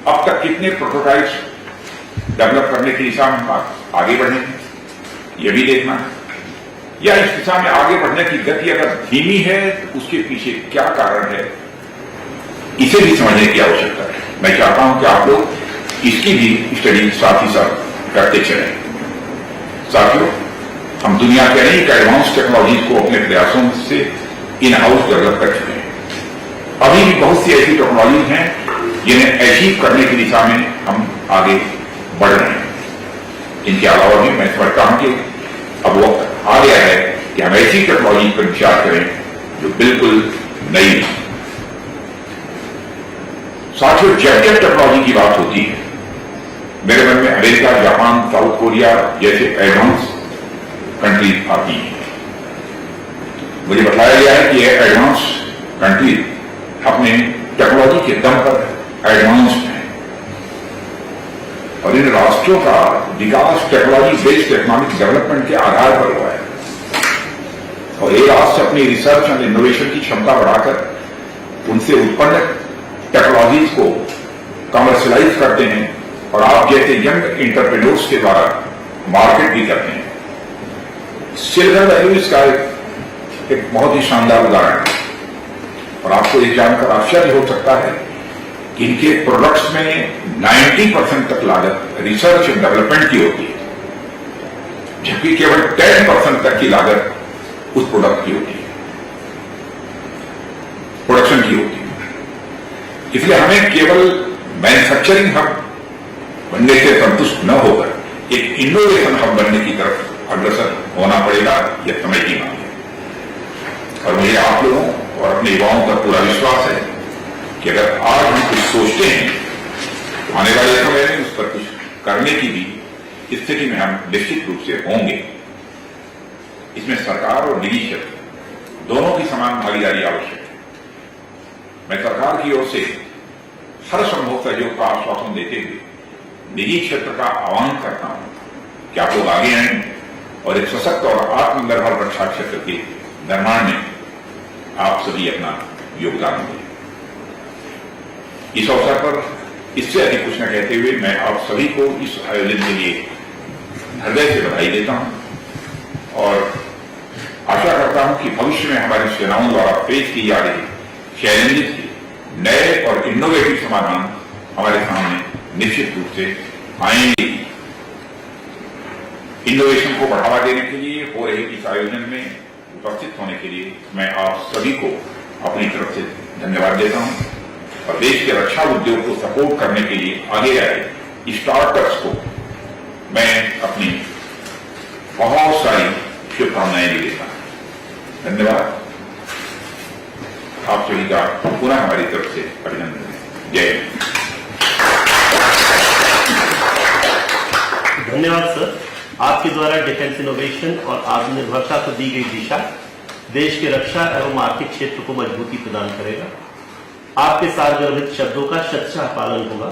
अब तक कितने प्रोटोटाइप्स डेवलप करने की दिशा में हम आगे बढ़े हैं, यह भी देखना है। या इस दिशा में आगे बढ़ने की गति अगर धीमी है तो उसके पीछे क्या कारण है, इसे भी समझने की आवश्यकता है। मैं चाहता हूं कि आप लोग इसकी भी स्टडी साथ ही साथ करते चलें। साथियों, हम दुनिया के अनेक एडवांस टेक्नोलॉजीज को अपने प्रयासों से इन हाउस डेवलप कर चुके हैं। अभी भी बहुत सी ऐसी टेक्नोलॉजीज हैं जिन्हें अचीव करने की दिशा में हम आगे बढ़ रहे हैं। इनके अलावा भी मैं समझता हूं कि अब वक्त आ गया है कि हम ऐसी टेक्नोलॉजी पर विचार करें जो बिल्कुल नई है। साथियों, जब जब टेक्नोलॉजी की बात होती है मेरे मन में अमेरिका, जापान, साउथ कोरिया जैसे एडवांस कंट्रीज आती हैं। मुझे बताया गया है कि ये एडवांस कंट्री अपने टेक्नोलॉजी के दम पर एडवांस्ड है और इन राष्ट्रों का विकास टेक्नोलॉजी बेस्ड इकोनॉमिक डेवलपमेंट के आधार पर हुआ है। और ये राष्ट्र अपनी रिसर्च एंड इनोवेशन की क्षमता बढ़ाकर उनसे उत्पन्न टेक्नोलॉजीज को कमर्शियलाइज करते हैं और आप जैसे यंग एंटरप्रेन्योर्स के द्वारा मार्केट भी करते हैं। सिलिकॉन वैली इसका एक बहुत ही शानदार उदाहरण है और आपको ये जानकर आश्चर्य हो सकता है कि इनके प्रोडक्ट्स में 90% तक लागत रिसर्च एंड डेवलपमेंट की होती है, जबकि केवल 10% तक की लागत उस प्रोडक्ट की होती है, प्रोडक्शन की होती है। इसलिए हमें केवल मैन्युफैक्चरिंग हब बनने से संतुष्ट न होकर एक इनोवेशन हब बनने की तरफ अग्रसर होना पड़ेगा, यह समय की मांग है। और मुझे आप लोगों और अपने युवाओं पर पूरा विश्वास है कि अगर आज हम कुछ सोचते हैं तो आने वाले समय में उस पर कुछ करने की भी स्थिति में हम निश्चित रूप से होंगे। इसमें सरकार और निजी क्षेत्र दोनों की समान भागीदारी आवश्यक है। मैं सरकार की ओर से हर संभव सहयोग का आश्वासन देते हुए निजी क्षेत्र का आह्वान करता हूं कि आप लोग आगे आए और एक सशक्त और आत्मनिर्भर रक्षा क्षेत्र के निर्माण में आप सभी अपना योगदान दें। इस अवसर पर इससे अधिक कुछ न कहते हुए मैं आप सभी को इस आयोजन के लिए हृदय से बधाई देता हूं और आशा करता हूं कि भविष्य में हमारी सेनाओं द्वारा पेश की जा रही चैलेंजेस के नए और इनोवेटिव समाधान हमारे सामने निश्चित रूप से आएंगे। इनोवेशन को बढ़ावा देने के लिए हो रहे इस आयोजन में उपस्थित होने के लिए मैं आप सभी को अपनी तरफ से धन्यवाद देता हूं और देश के रक्षा उद्योग को सपोर्ट करने के लिए आगे आए स्टार्टअप्स को मैं अपनी बहुत सारी शुभकामनाएं भी देता हूं। धन्यवाद। आप सभी का पुनः हमारी तरफ से अभिनंदन है। जय हिंद। धन्यवाद सर। आपके द्वारा डिफेंस इनोवेशन और आत्मनिर्भरता को दी गई दिशा देश के रक्षा एवं आर्थिक क्षेत्र को मजबूती प्रदान करेगा। आपके सार्वजनिक शब्दों का शतशः पालन होगा।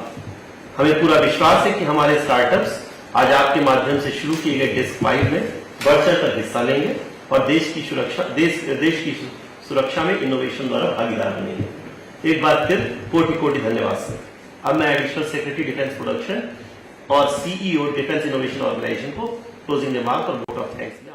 हमें पूरा विश्वास है कि हमारे स्टार्टअप्स आज आपके माध्यम से शुरू किए गए डिस्क 5 में बढ़-चढ़ कर हिस्सा लेंगे और देश की सुरक्षा में इनोवेशन द्वारा भागीदार बनेंगे। एक बार फिर कोटि कोटि धन्यवाद सर। अब मैं एडिशनल सेक्रेटरी डिफेंस प्रोडक्शन और सीईओ डिफेंस इनोवेशन ऑर्गेनाइजेशन को क्लोजिंग रिमार्क और वोट ऑफ थैंक्स दिया।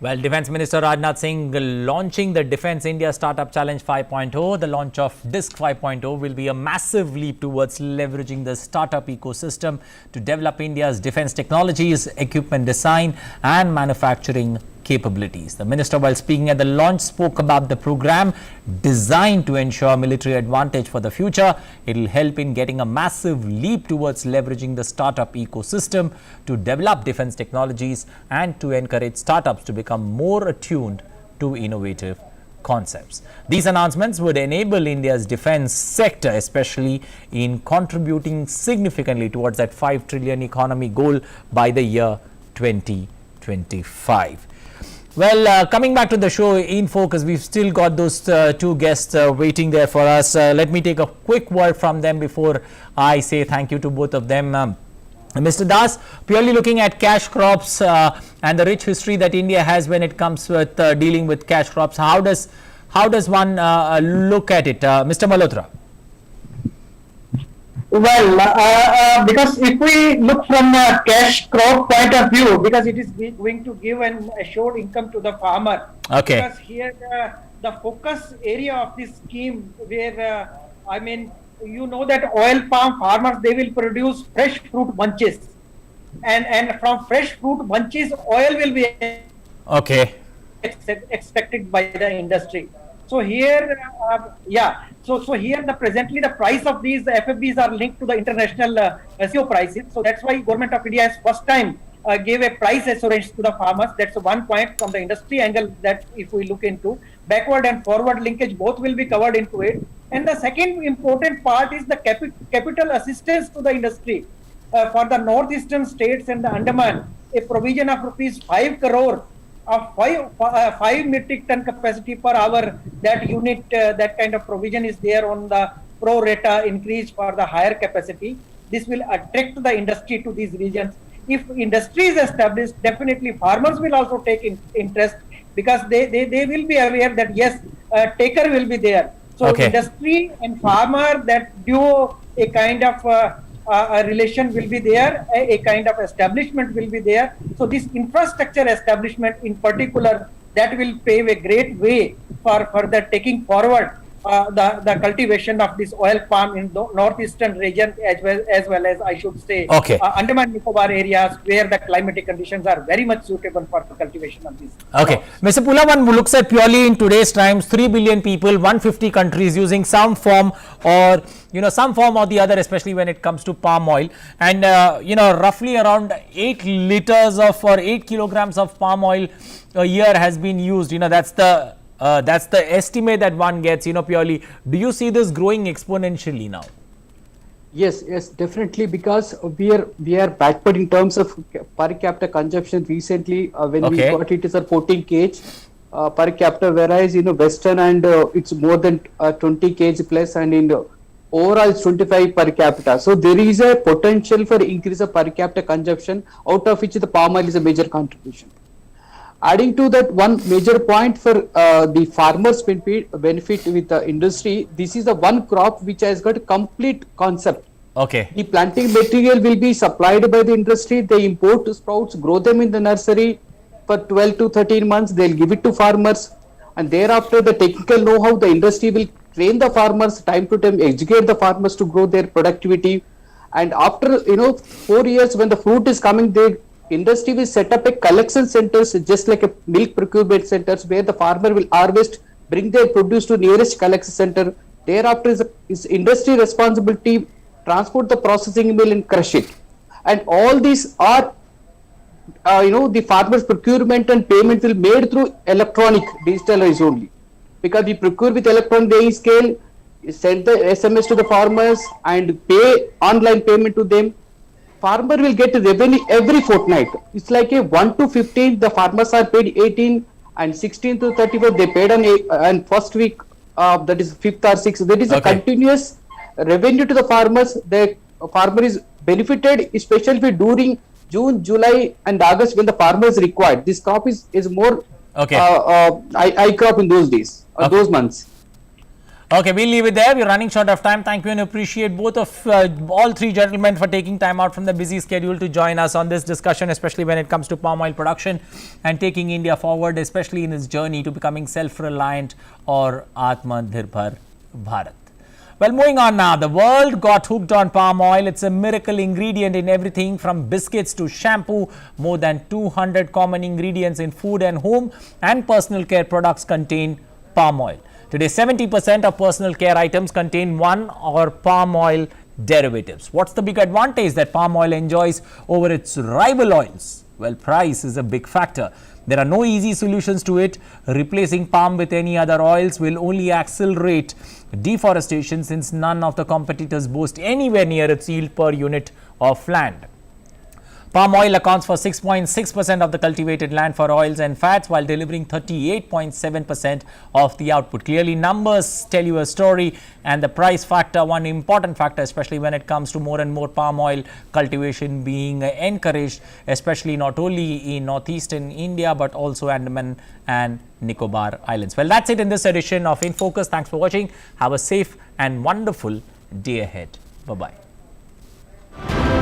Well, Defence Minister Rajnath Singh launching the Defence India Startup Challenge 5.0. The launch of DISC 5.0 will be a massive leap towards leveraging the startup ecosystem to develop India's defence technologies, equipment design and manufacturing capabilities. The minister, while speaking at the launch, spoke about the program designed to ensure military advantage for the future. It will help in getting a massive leap towards leveraging the startup ecosystem to develop defense technologies and to encourage startups to become more attuned to innovative concepts. These announcements would enable India's defense sector, especially in contributing significantly towards that 5 trillion economy goal by the year 2025. Well, coming back to the show in focus, we've still got those two guests waiting there for us. Let me take a quick word from them before I say thank you to both of them. Mr. Das, purely looking at cash crops and the rich history that India has when it comes with dealing with cash crops, how does one look at it? Mr. Malhotra. Well, because if we look from a cash crop point of view, because it is going to give an assured income to the farmer. Okay. Because here the focus area of this scheme, where you know that oil palm farmers, they will produce fresh fruit bunches, and from fresh fruit bunches, oil will be extracted by the industry. So here, So here, presently the price of these FFBs are linked to the international SEO prices. So that's why Government of India has first time gave a price assurance to the farmers. That's one point from the industry angle that if we look into. Backward and forward linkage both will be covered into it. And the second important part is the capital assistance to the industry. For the northeastern states and the Andaman, a provision of ₹5 crore of 5 metric ton capacity per hour, that unit, that kind of provision is there on the pro rata increase for the higher capacity. This will attract the industry to these regions. If industry is established, definitely farmers will also take interest, because they will be aware that yes, taker will be there. So industry and farmer, that duo, a kind of a relation will be there, a kind of establishment will be there. So this infrastructure establishment in particular, that will pave a great way for further taking forward the cultivation of this oil palm in the northeastern region, as well as I should say Andaman Nicobar areas, where the climatic conditions are very much suitable for the cultivation of these. Mr. Pula, one looks at purely in today's times, 3 billion people, 150 countries using some form or the other, especially when it comes to palm oil, and roughly around 8 liters of or 8 kilograms of palm oil a year has been used. That's the estimate that one gets, purely. Do you see this growing exponentially now? Yes, definitely, because we are backward in terms of per capita consumption. Recently, when we got it is a 14 kg per capita, whereas Western and it's more than 20 kg plus, and in overall it's 25 per capita. So there is a potential for increase of per capita consumption, out of which the palm oil is a major contribution. Adding to that, one major point for the farmers' benefit with the industry, this is the one crop which has got a complete concept. The planting material will be supplied by the industry. They import sprouts, grow them in the nursery for 12 to 13 months. They'll give it to farmers, and thereafter the technical know-how the industry will train the farmers, time to time educate the farmers to grow their productivity. And after 4 years, when the fruit is coming, the industry will set up a collection centers, just like a milk procurement centers, where the farmer will harvest, bring their produce to nearest collection center. Thereafter is industry responsibility, transport the processing mill and crush it. And all these are the farmers procurement and payment will made through electronic digitalized only, because we procure with electronic weighing scale, send the SMS to the farmers and pay online payment to them. Farmer will get revenue every fortnight. It's like a 1 to 15, the farmers are paid 18, and 16 to 34 they paid on first week, that is 5th or 6th. That is a continuous revenue to the farmers. The farmer is benefited, especially during June, July and August, when the farmer is required. This crop is more high crop in those days or those months. Okay, we'll leave it there. We're running short of time. Thank you and appreciate both of all three gentlemen for taking time out from the busy schedule to join us on this discussion, especially when it comes to palm oil production and taking India forward, especially in its journey to becoming self-reliant or Atmanirbhar Bharat. Well, moving on now, the world got hooked on palm oil. It's a miracle ingredient in everything from biscuits to shampoo. More than 200 common ingredients in food and home and personal care products contain palm oil. Today, 70% of personal care items contain one or palm oil derivatives. What's the big advantage that palm oil enjoys over its rival oils? Well, price is a big factor. There are no easy solutions to it. Replacing palm with any other oils will only accelerate deforestation, since none of the competitors boast anywhere near its yield per unit of land. Palm oil accounts for 6.6% of the cultivated land for oils and fats, while delivering 38.7% of the output. Clearly, numbers tell you a story, and the price factor, one important factor, especially when it comes to more and more palm oil cultivation being encouraged, especially not only in northeastern India, but also Andaman and Nicobar Islands. Well, that's it in this edition of In Focus. Thanks for watching. Have a safe and wonderful day ahead. Bye-bye.